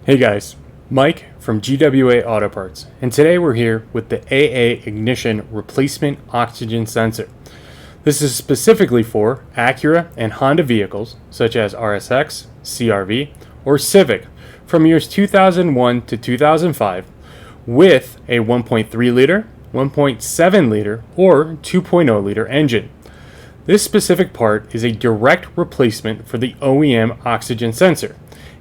Hey guys, Mike from GWA Auto Parts, and today we're here with the AA Ignition Replacement Oxygen Sensor. This is specifically for Acura and Honda vehicles such as RSX, CRV, or Civic from years 2001 to 2005 with a 1.3 liter, 1.7 liter, or 2.0 liter engine. This specific part is a direct replacement for the OEM oxygen sensor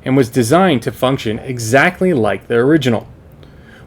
and was designed to function exactly like the original.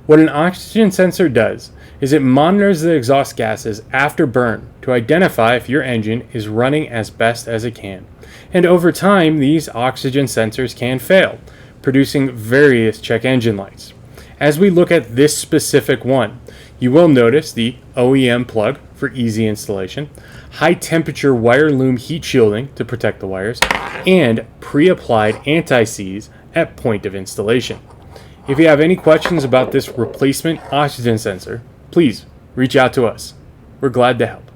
What an oxygen sensor does is it monitors the exhaust gases after burn to identify if your engine is running as best as it can. And over time, these oxygen sensors can fail, producing various check engine lights. As we look at this specific one, you will notice the OEM plug for easy installation, high temperature wire loom heat shielding to protect the wires, and pre-applied anti-seize at point of installation. If you have any questions about this replacement oxygen sensor, please reach out to us. We're glad to help.